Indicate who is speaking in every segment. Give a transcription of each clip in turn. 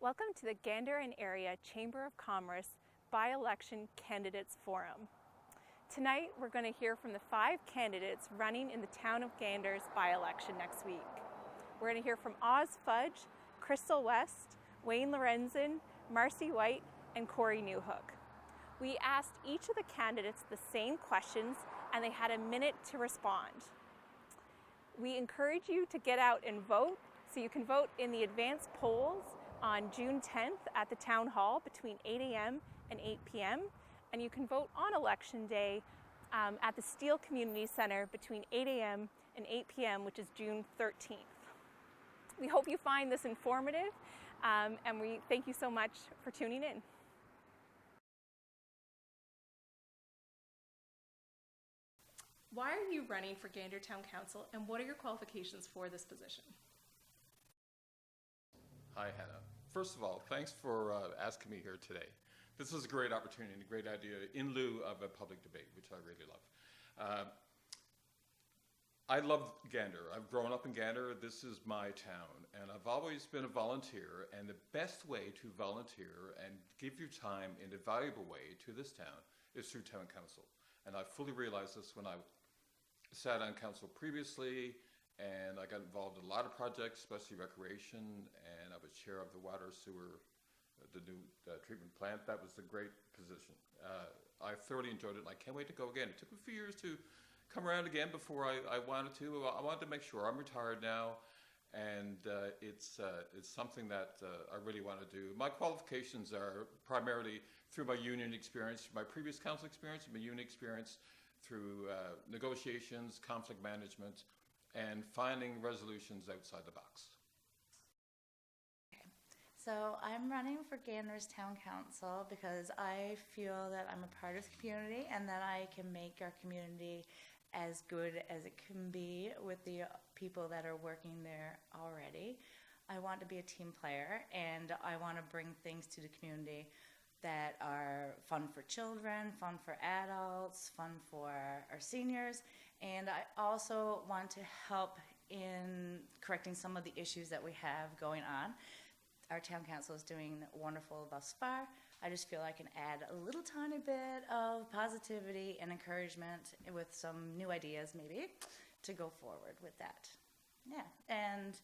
Speaker 1: Welcome to the Gander and Area Chamber of Commerce By-Election Candidates Forum. Tonight we're going to hear from the 5 candidates running in the Town of Gander's by-election next week. We're going to hear from Oz Fudge, Crystal West, Wayne Lorenzen, Marcy White, and Corey Newhook. We asked each of the candidates the same questions and they had a minute to respond. We encourage you to get out and vote, so you can vote in the advanced polls on June 10th at the Town Hall between 8 a.m. and 8 p.m. And you can vote on Election Day at the Steele Community Centre between 8 a.m. and 8 p.m., which is June 13th. We hope you find this informative, and we thank you so much for tuning in. Why are you running for Gander Town Council, and what are your qualifications for this position?
Speaker 2: Hi, Hannah. First of all, thanks for asking me here today. This is a great opportunity and a great idea in lieu of a public debate, which I really love. I love Gander. I've grown up in Gander. This is my town, and I've always been a volunteer, and the best way to volunteer and give your time in a valuable way to this town is through town council. And I fully realized this when I sat on council previously, and I got involved in a lot of projects, especially recreation, and I was chair of the water sewer, the new treatment plant. That was a great position. I thoroughly enjoyed it, and I can't wait to go again. It took a few years to come around again before I wanted to. I wanted to make sure. I'm retired now, and it's something that I really want to do. My qualifications are primarily through my union experience, my previous council experience, my union experience, through negotiations, conflict management, and finding resolutions outside the box.
Speaker 3: Okay. So I'm running for Gander's Town Council because I feel that I'm a part of the community and that I can make our community as good as it can be with the people that are working there already. I want to be a team player, and I want to bring things to the community that are fun for children, fun for adults, fun for our seniors, and I also want to help in correcting some of the issues that we have going on. Our town council is doing wonderful thus far. I just feel I can add a little tiny bit of positivity and encouragement with some new ideas maybe to go forward with that. Yeah, and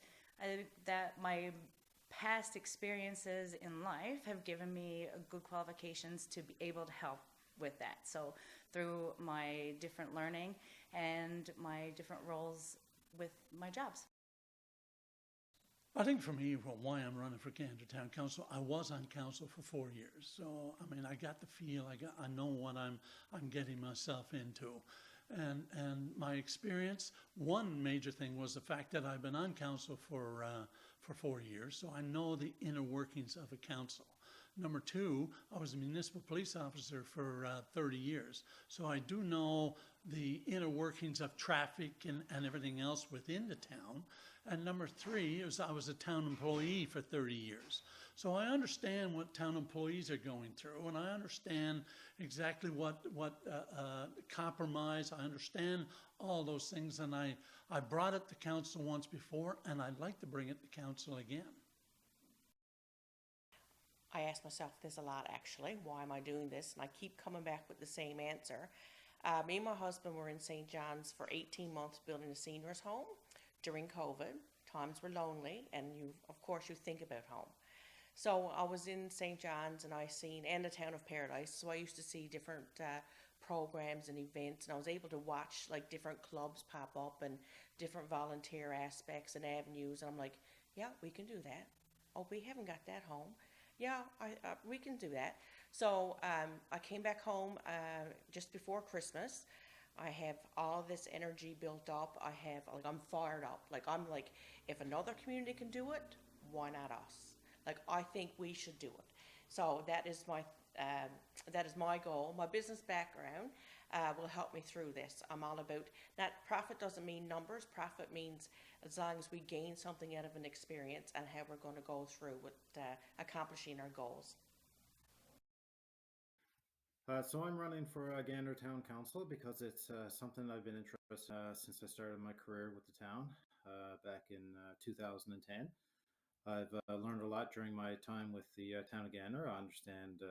Speaker 3: that my past experiences in life have given me good qualifications to be able to help with that. So through my different learning and my different roles with my jobs.
Speaker 4: I think for me, well, why I'm running for Gander Town Council, I was on council for 4 years. So, I mean, I got the feel, I know what I'm getting myself into. And my experience, one major thing was the fact that I've been on council for 4 years, so I know the inner workings of a council. Number 2, I was a municipal police officer for 30 years, so I do know the inner workings of traffic and everything else within the town. And number 3 is I was a town employee for 30 years. So I understand what town employees are going through, and I understand exactly what compromise, I understand all those things, and I brought it to council once before, and I'd like to bring it to council again.
Speaker 5: I ask myself this a lot, actually. Why am I doing this? And I keep coming back with the same answer. Me and my husband were in St. John's for 18 months building a seniors home during COVID. Times were lonely, and of course you think about home. So I was in St. John's, and and the Town of Paradise, so I used to see different programs and events, and I was able to watch like different clubs pop up and different volunteer aspects and avenues, and I'm like, yeah, we can do that. Oh, we haven't got that home. Yeah, we can do that. So I came back home just before Christmas. I have all this energy built up. I'm fired up. I'm like, if another community can do it, why not us? I think we should do it. So that is my goal. My business background will help me through this. I'm all about that. Profit doesn't mean numbers. Profit means as long as we gain something out of an experience and how we're going to go through with accomplishing our goals.
Speaker 6: So I'm running for Gander Town Council because it's something I've been interested in since I started my career with the town back in 2010. I've learned a lot during my time with the Town of Gander. I understand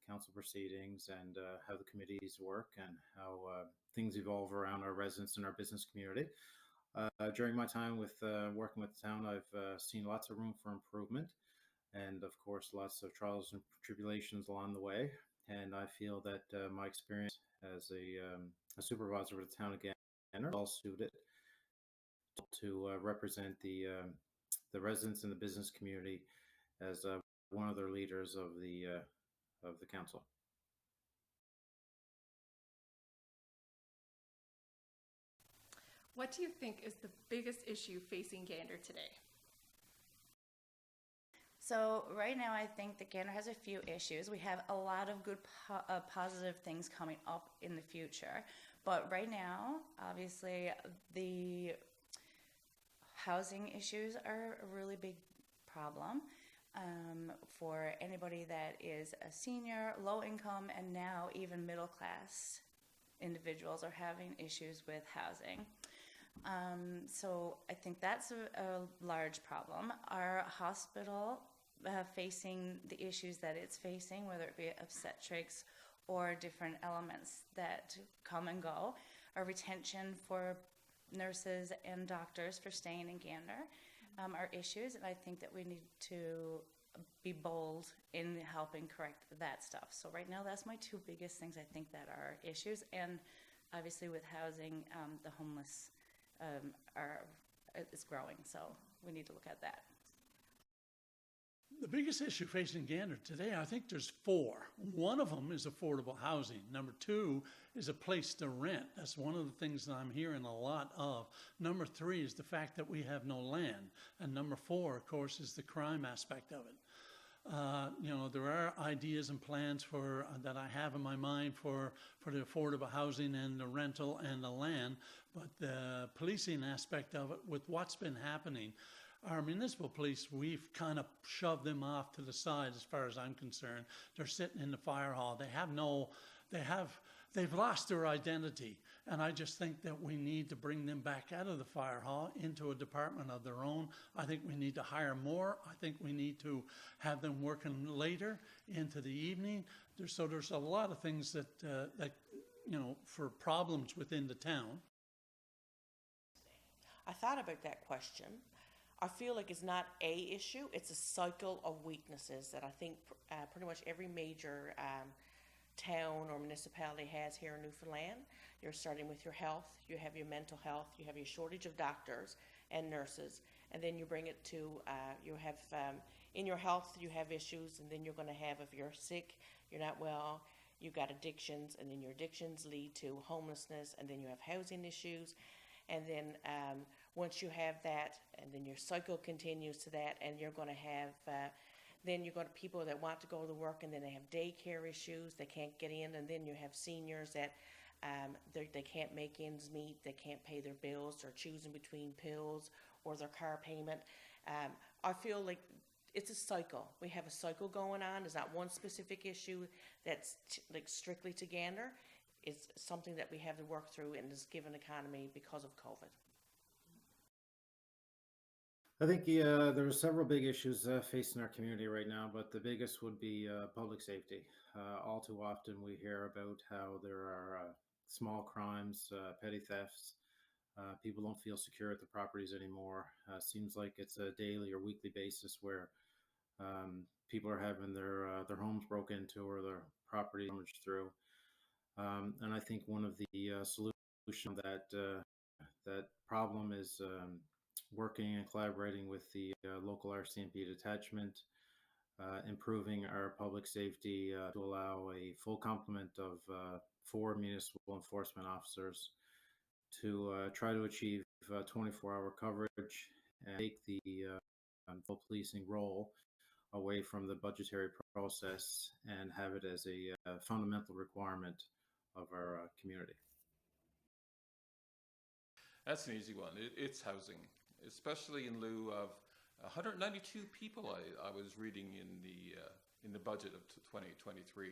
Speaker 6: council proceedings and how the committees work and how things evolve around our residents and our business community. During my time with working with the town, I've seen lots of room for improvement and, of course, lots of trials and tribulations along the way. And I feel that my experience as a supervisor with the Town of Gander is well suited to represent the residents and the business community as one of their leaders of the council.
Speaker 1: What do you think is the biggest issue facing Gander today?
Speaker 3: So right now, I think that Gander has a few issues. We have a lot of good positive things coming up in the future. But right now, obviously, the housing issues are a really big problem for anybody that is a senior, low income, and now even middle class individuals are having issues with housing. So I think that's a large problem. Our hospital facing the issues that it's facing, whether it be obstetrics or different elements that come and go, our retention for nurses and doctors for staying in Gander are issues, and I think that we need to be bold in helping correct that stuff. So right now, that's my two biggest things I think that are issues, and obviously with housing, the homeless is growing, so we need to look at that.
Speaker 4: The biggest issue facing Gander today, I think there's four. One of them is affordable housing. Number two is a place to rent. That's one of the things that I'm hearing a lot of. Number three is the fact that we have no land. And number four, of course, is the crime aspect of it. There are ideas and plans that I have in my mind for the affordable housing and the rental and the land, but the policing aspect of it, with what's been happening, our municipal police, we've kind of shoved them off to the side as far as I'm concerned. They're sitting in the fire hall. They've lost their identity. And I just think that we need to bring them back out of the fire hall into a department of their own. I think we need to hire more. I think we need to have them working later into the evening. There's a lot of things that for problems within the town.
Speaker 5: I thought about that question. I feel like it's not a issue, it's a cycle of weaknesses that I think pretty much every major town or municipality has here in Newfoundland. You're starting with your health, you have your mental health, you have your shortage of doctors and nurses, and then you bring it to, you have, in your health you have issues, and then you're going to have, if you're sick, you're not well, you've got addictions, and then your addictions lead to homelessness, and then you have housing issues, and then once you have that, and then your cycle continues to that, and you're going to have, then you're going to people that want to go to work, and then they have daycare issues, they can't get in, and then you have seniors that they can't make ends meet, they can't pay their bills, they're choosing between pills or their car payment. I feel like it's a cycle. We have a cycle going on. There's not one specific issue that's like strictly to Gander. It's something that we have to work through in this given economy because of COVID.
Speaker 6: I think there are several big issues facing our community right now, but the biggest would be public safety. All too often we hear about how there are small crimes, petty thefts. People don't feel secure at the properties anymore. Seems like it's a daily or weekly basis where people are having their homes broken into or their property damaged through. And I think one of the solutions that problem is working and collaborating with the local RCMP detachment, improving our public safety to allow a full complement of 4 municipal enforcement officers to try to achieve 24-hour coverage and take the full policing role away from the budgetary process and have it as a fundamental requirement of our community.
Speaker 2: That's an easy one. It's housing, especially in lieu of 192 people I was reading in the budget of 2023.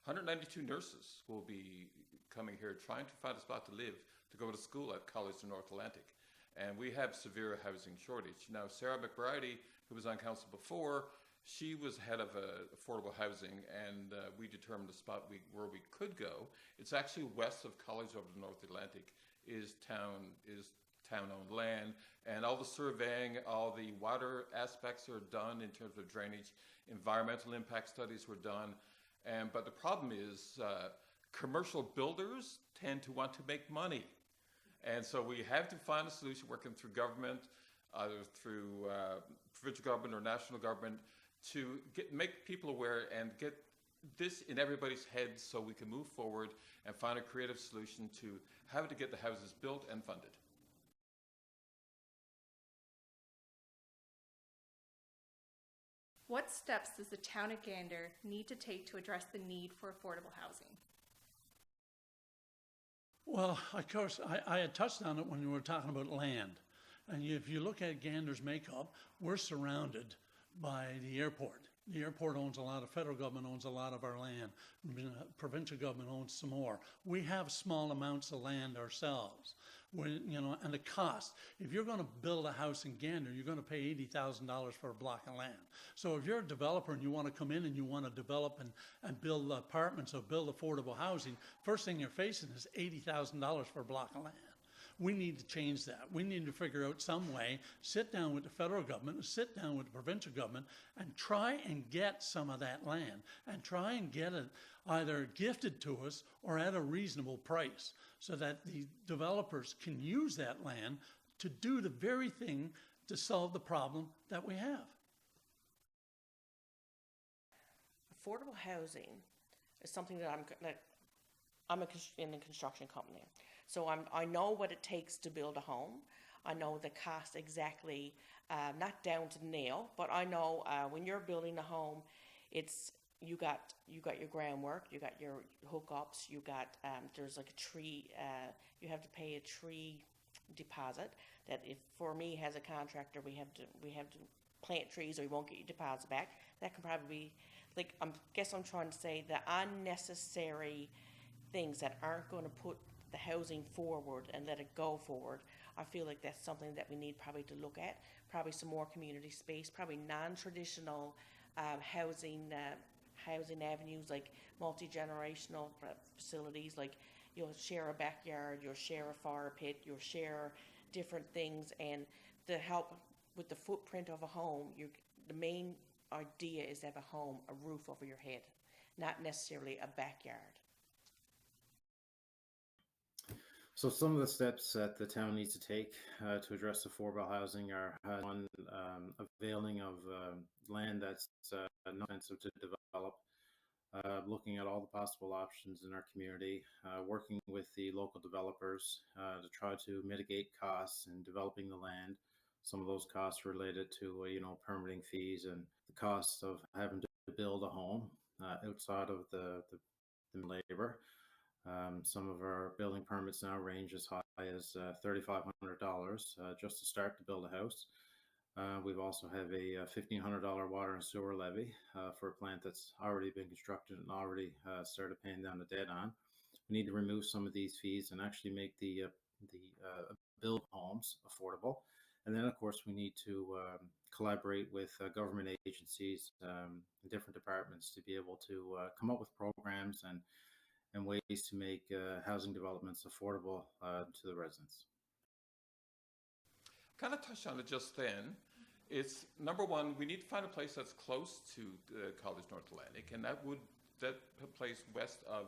Speaker 2: 192 nurses will be coming here trying to find a spot to live, to go to school at College of North Atlantic. And we have severe housing shortage. Now, Sarah McBride who was on council before, she was head of affordable housing, and we determined the spot where we could go. It's actually west of College over the North Atlantic is town-owned land, and all the surveying, all the water aspects are done in terms of drainage, environmental impact studies were done, but the problem is commercial builders tend to want to make money. And so we have to find a solution working through government, either through provincial government or national government, to make people aware and get this in everybody's heads so we can move forward and find a creative solution to how to get the houses built and funded.
Speaker 1: What steps does the Town of Gander need to take to address the need for affordable housing?
Speaker 4: Well, of course, I had touched on it when we were talking about land. And if you look at Gander's makeup, we're surrounded by the airport. The airport owns a lot, the federal government owns a lot of our land, provincial government owns some more. We have small amounts of land ourselves. And the cost, if you're going to build a house in Gander, you're going to pay $80,000 for a block of land. So if you're a developer and you want to come in and you want to develop and build apartments or build affordable housing, first thing you're facing is $80,000 for a block of land. We need to change that. We need to figure out some way, sit down with the federal government, sit down with the provincial government, and try and get some of that land, and try and get it either gifted to us or at a reasonable price, so that the developers can use that land to do the very thing to solve the problem that we have.
Speaker 5: Affordable housing is something that I'm in a construction company. So I know what it takes to build a home. I know the cost exactly, not down to the nail, but I know when you're building a home, it's you got your groundwork, you got your hookups, you got there's like a tree. You have to pay a tree deposit. That if for me as a contractor, we have to plant trees or you won't get your deposit back. That can probably be like I'm trying to say the unnecessary things that aren't going to put the housing forward and let it go forward. I feel like that's something that we need probably to look at. Probably some more community space, probably non-traditional housing avenues like multi-generational facilities, like you'll share a backyard, you'll share a fire pit, you'll share different things, and to help with the footprint of a home, the main idea is to have a home, a roof over your head, not necessarily a backyard.
Speaker 6: So some of the steps that the town needs to take to address affordable housing are one, availing of land that's not expensive to develop, looking at all the possible options in our community, working with the local developers to try to mitigate costs in developing the land. Some of those costs related to permitting fees and the cost of having to build a home outside of the labor. Some of our building permits now range as high as $3,500 just to start to build a house. We've also have a $1,500 water and sewer levy for a plant that's already been constructed and already started paying down the debt on. We need to remove some of these fees and actually make the build homes affordable. And then, of course, we need to collaborate with government agencies and different departments to be able to come up with programs and ways to make housing developments affordable to the residents.
Speaker 2: Kind of touched on it just then. It's number one, we need to find a place that's close to College North Atlantic, and that place west of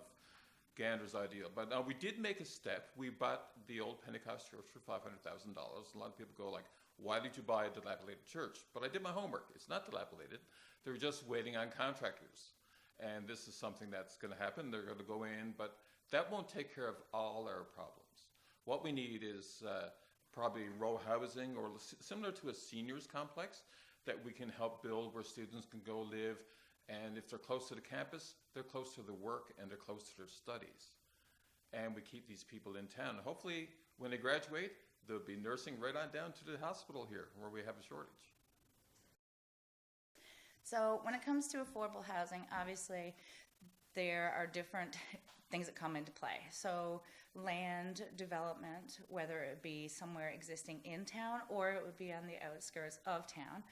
Speaker 2: Gander's ideal. But we did make a step. We bought the old Pentecost church for $500,000. A lot of people go like, why did you buy a dilapidated church? But I did my homework. It's not dilapidated. They were just waiting on contractors. And this is something that's going to happen. They're going to go in, but that won't take care of all our problems. What we need is probably row housing or similar to a seniors complex that we can help build where students can go live. And if they're close to the campus, they're close to their work and they're close to their studies. And we keep these people in town. Hopefully, when they graduate, they'll be nursing right on down to the hospital here where we have a shortage.
Speaker 3: So when it comes to affordable housing, obviously there are different things that come into play. So land development, whether it be somewhere existing in town or it would be on the outskirts of town,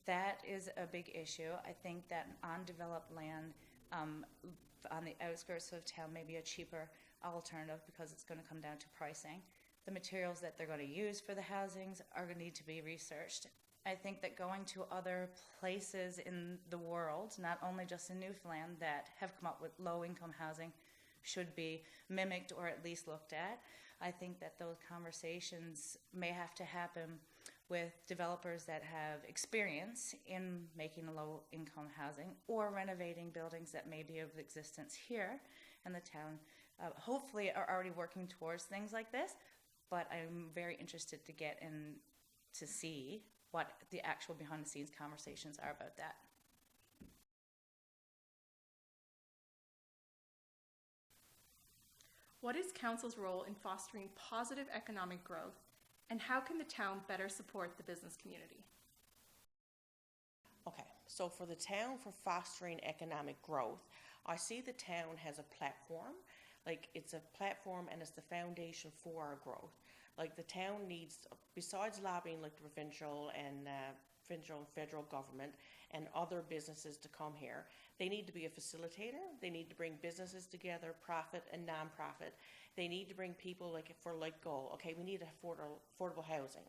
Speaker 3: that is a big issue. I think that undeveloped land on the outskirts of town may be a cheaper alternative because it's going to come down to pricing. The materials that they're going to use for the housings are going to need to be researched. I think that going to other places in the world, not only just in Newfoundland, that have come up with low-income housing should be mimicked or at least looked at. I think that those conversations may have to happen with developers that have experience in making low-income housing or renovating buildings that may be of existence here in the town. Hopefully are already working towards things like this, but I'm very interested to get in to see what the actual behind-the-scenes conversations are about that.
Speaker 1: What is Council's role in fostering positive economic growth, and how can the town better support the business community?
Speaker 5: Okay, so for the town, for fostering economic growth, I see the town has a platform. Like, it's a platform and it's the foundation for our growth. Like, the town needs, besides lobbying like the provincial and federal government and other businesses to come here, they need to be a facilitator. They need to bring businesses together, profit and non-profit. They need to bring people like goal. Okay, we need affordable housing.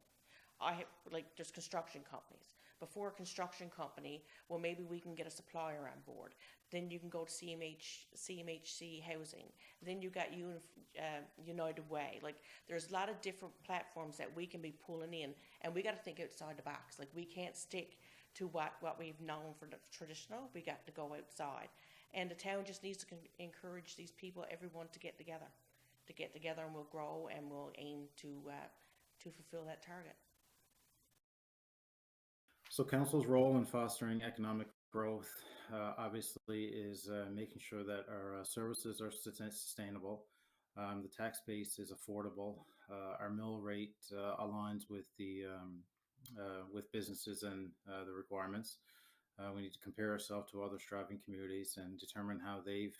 Speaker 5: There's construction companies. Before a construction company, well, maybe we can get a supplier on board. Then you can go to CMHC housing. Then you got United Way. Like, there's a lot of different platforms that we can be pulling in, and we got to think outside the box. Like, we can't stick to what we've known for the traditional. We got to go outside, and the town just needs to encourage these people, everyone, to get together, and we'll grow and we'll aim to fulfill that target.
Speaker 6: So council's role in fostering economic growth obviously is making sure that our services are sustainable, the tax base is affordable, our mill rate aligns with the with businesses and the requirements. We need to compare ourselves to other striving communities and determine how they've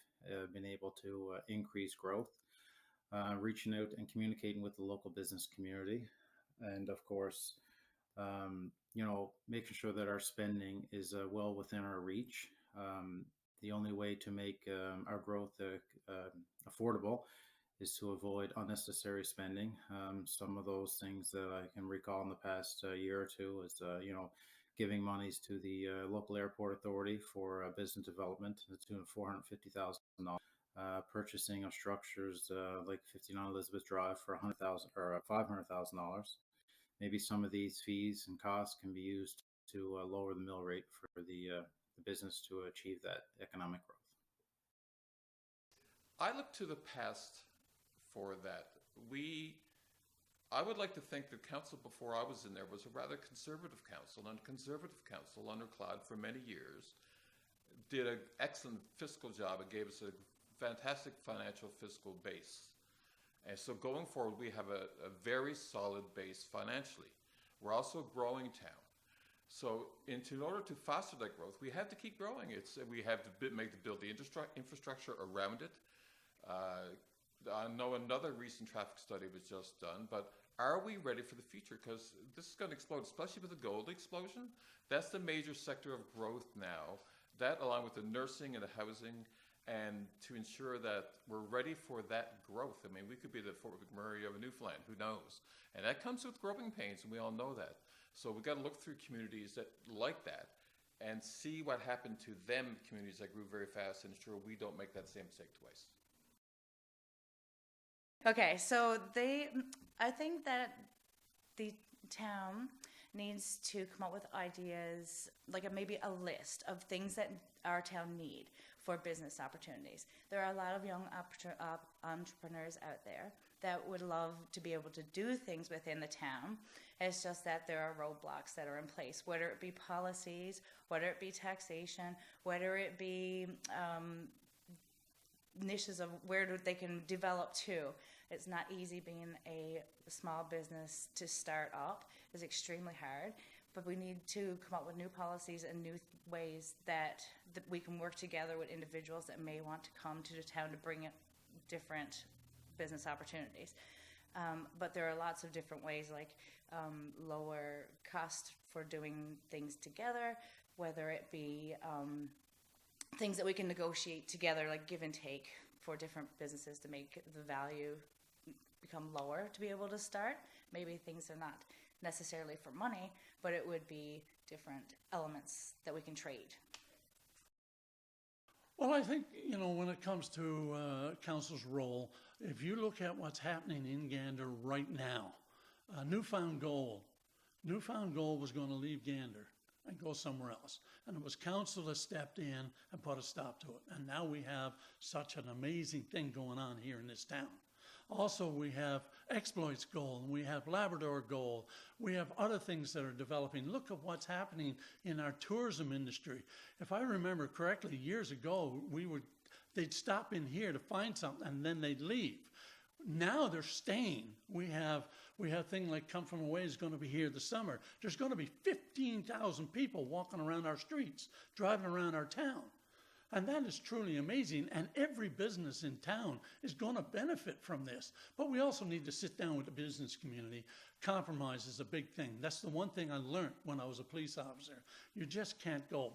Speaker 6: been able to increase growth, reaching out and communicating with the local business community, and of course, making sure that our spending is well within our reach. The only way to make our growth affordable is to avoid unnecessary spending. Some of those things that I can recall in the past year or two is, giving monies to the local airport authority for business development to the tune of $450,000. Purchasing of structures like 59 Elizabeth Drive for $100,000 or $500,000. Maybe some of these fees and costs can be used to lower the mill rate for the business to achieve that economic growth.
Speaker 2: I look to the past for that. I would like to think that council before I was in there was a rather conservative council, and conservative council under Claude for many years did an excellent fiscal job and gave us a fantastic financial fiscal base. And so going forward, we have a very solid base financially. We're also a growing town. So in order to foster that growth, we have to keep growing. We have to build the infrastructure around it. I know another recent traffic study was just done, but are we ready for the future? Because this is going to explode, especially with the gold explosion. That's the major sector of growth now. That, along with the nursing and the housing, and to ensure that we're ready for that growth. I mean, we could be the Fort McMurray of Newfoundland, who knows? And that comes with growing pains, and we all know that. So we've got to look through communities that like that and see what happened to them, communities that grew very fast, and ensure we don't make that same mistake twice.
Speaker 3: Okay, so I think that the town needs to come up with ideas, like maybe a list of things that our town need for business opportunities. There are a lot of young entrepreneurs out there that would love to be able to do things within the town. It's just that there are roadblocks that are in place, whether it be policies, whether it be taxation, whether it be niches of where they can develop to. It's not easy being a small business to start up. It's extremely hard, but we need to come up with new policies and new ways that we can work together with individuals that may want to come to the town to bring in different business opportunities. But there are lots of different ways, like lower cost for doing things together, whether it be things that we can negotiate together, like give and take for different businesses to make the value become lower to be able to start. Maybe things are not necessarily for money, but it would be different elements that we can trade.
Speaker 4: Well, I think, when it comes to council's role, if you look at what's happening in Gander right now, Newfound Gold was going to leave Gander and go somewhere else. And it was council that stepped in and put a stop to it. And now we have such an amazing thing going on here in this town. Also, we have Exploits Gold, we have Labrador Gold, we have other things that are developing. Look at what's happening in our tourism industry. If I remember correctly, years ago, they'd stop in here to find something and then they'd leave. Now they're staying. We have things like Come From Away is going to be here this summer. There's going to be 15,000 people walking around our streets, driving around our town. And that is truly amazing, and every business in town is going to benefit from this. But we also need to sit down with the business community. Compromise is a big thing. That's the one thing I learned when I was a police officer. You just can't go.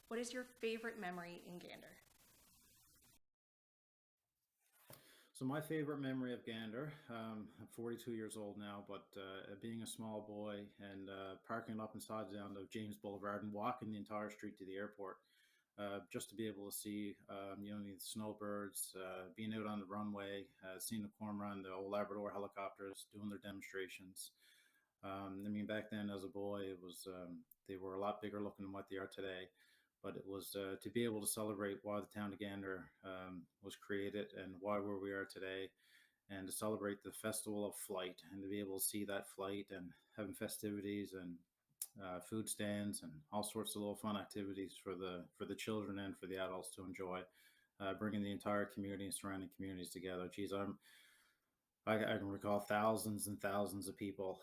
Speaker 1: What is your favorite memory in Gander?
Speaker 6: So my favorite memory of Gander, I'm 42 years old now, but being a small boy and parking up inside down of James Boulevard and walking the entire street to the airport, just to be able to see, the snowbirds, being out on the runway, seeing the cormorant, the old Labrador helicopters doing their demonstrations. Back then as a boy, it was they were a lot bigger looking than what they are today. But it was to be able to celebrate why the town of Gander was created and why where we are today, and to celebrate the Festival of Flight and to be able to see that flight and having festivities and food stands and all sorts of little fun activities for the children and for the adults to enjoy, bringing the entire community and surrounding communities together. Geez, I can recall thousands and thousands of people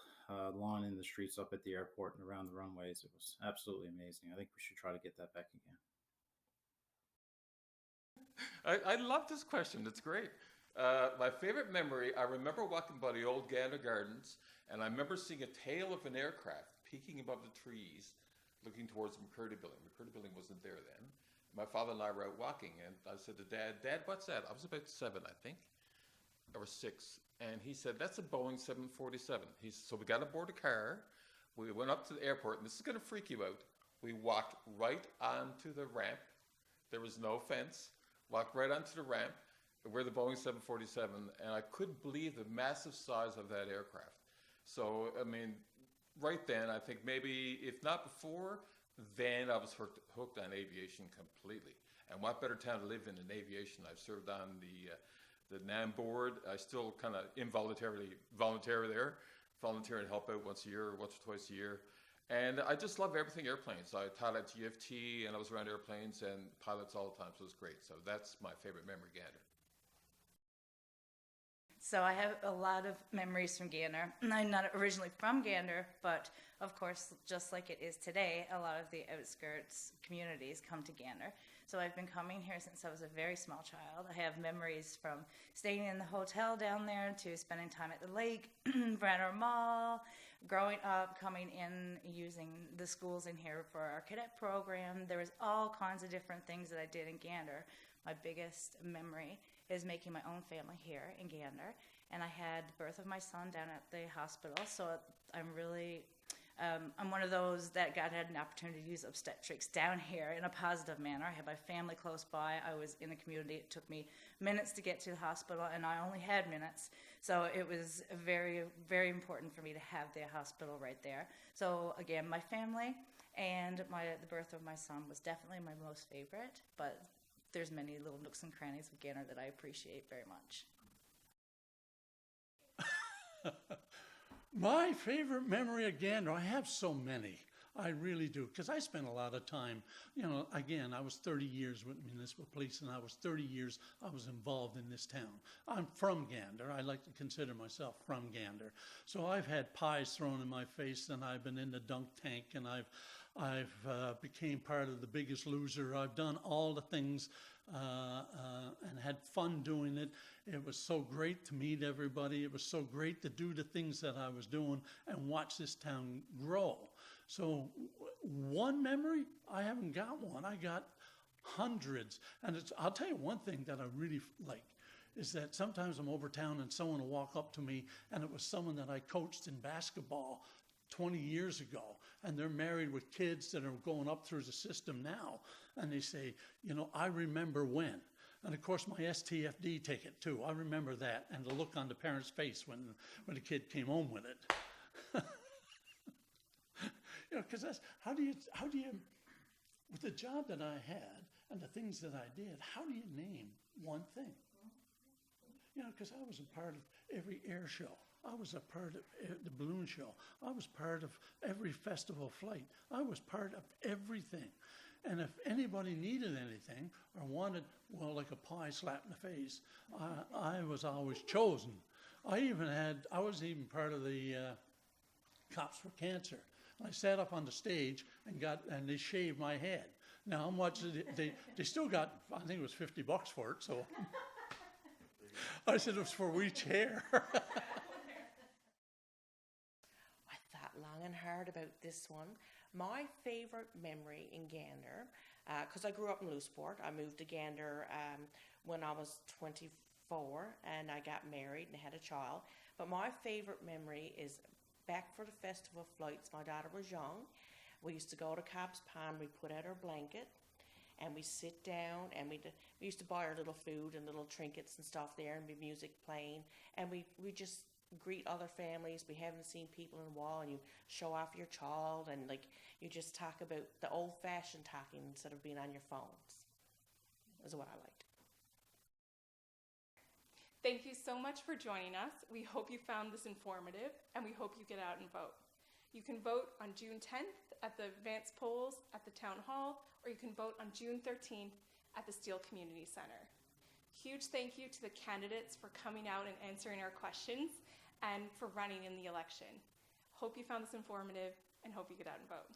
Speaker 6: lining the streets up at the airport and around the runways. It was absolutely amazing. I think we should try to get that back again.
Speaker 2: I love this question. It's great. My favorite memory, I remember walking by the old Gander Gardens, and I remember seeing a tail of an aircraft peeking above the trees, looking towards the McCurdy building. McCurdy building wasn't there then. My father and I were out walking, and I said to Dad, what's that? I was about 7, I think, or 6. And he said, that's a Boeing 747. So we got aboard a car, we went up to the airport, and this is gonna freak you out. We walked right onto the ramp. There was no fence. Walked right onto the ramp where the Boeing 747, and I couldn't believe the massive size of that aircraft. So, right then, I think maybe, if not before, then I was hooked on aviation completely. And what better town to live in aviation? I've served on the NAM board. I still kind of involuntarily volunteer there, volunteer and help out once or twice a year. And I just love everything airplanes. I taught at GFT and I was around airplanes and pilots all the time, so it was great. So that's my favorite memory, Gander.
Speaker 3: So I have a lot of memories from Gander. I'm not originally from Gander, but of course, just like it is today, a lot of the outskirts communities come to Gander. So I've been coming here since I was a very small child. I have memories from staying in the hotel down there to spending time at the lake, Brenner Mall, growing up, coming in, using the schools in here for our cadet program. There was all kinds of different things that I did in Gander. My biggest memory is making my own family here in Gander. And I had the birth of my son down at the hospital, so I'm really... I'm one of those that had an opportunity to use obstetrics down here in a positive manner. I had my family close by. I was in the community. It took me minutes to get to the hospital, and I only had minutes. So it was very, very important for me to have the hospital right there. So again, my family and the birth of my son was definitely my most favorite, but there's many little nooks and crannies of Gander that I appreciate very much.
Speaker 4: My favorite memory of Gander, I have so many. I really do, because I spent a lot of time, again, I was 30 years with municipal police, and I was 30 years I was involved in this town. I'm from Gander. I like to consider myself from Gander. So I've had pies thrown in my face, and I've been in the dunk tank, and I've became part of the Biggest Loser. I've done all the things and had fun doing it. It was so great to meet everybody. It was so great to do the things that I was doing and watch this town grow. So one memory, I haven't got one. I got hundreds. And I'll tell you one thing that I really like is that sometimes I'm over town and someone will walk up to me, and it was someone that I coached in basketball 20 years ago, and they're married with kids that are going up through the system now, and they say, you know, I remember when. And of course my STFD ticket too, I remember that, and the look on the parent's face when the kid came home with it. You know, because that's, how do you, with the job that I had and the things that I did, how do you name one thing? You know, because I was a part of every air show. I was a part of the balloon show. I was part of every festival flight. I was part of everything. And if anybody needed anything or wanted, well, like a pie slap in the face, I was always chosen. I was even part of the Cops for Cancer. I sat up on the stage and they shaved my head. Now, how much they still got, I think it was $50 for it, so I said it was for each hair.
Speaker 5: I thought long and hard about this one. My favorite memory in Gander, because I grew up in Lousport. I moved to Gander when I was 24, and I got married and had a child. But my favorite memory is back for the festival flights. My daughter was young. We used to go to Cobb's Pond. We put out our blanket, and we sit down, and we used to buy our little food and little trinkets and stuff there, and be music playing, and we just greet other families we haven't seen people in a while, and you show off your child, and like you just talk about the old-fashioned talking instead of being on your phones. Is what I liked.
Speaker 1: Thank you so much for joining us. We hope you found this informative, and we hope you get out and vote. You can vote on June 10th at the advance polls at the Town Hall, or you can vote on June 13th at the Steele Community Centre. Huge thank you to the candidates for coming out and answering our questions and for running in the election. Hope you found this informative and hope you get out and vote.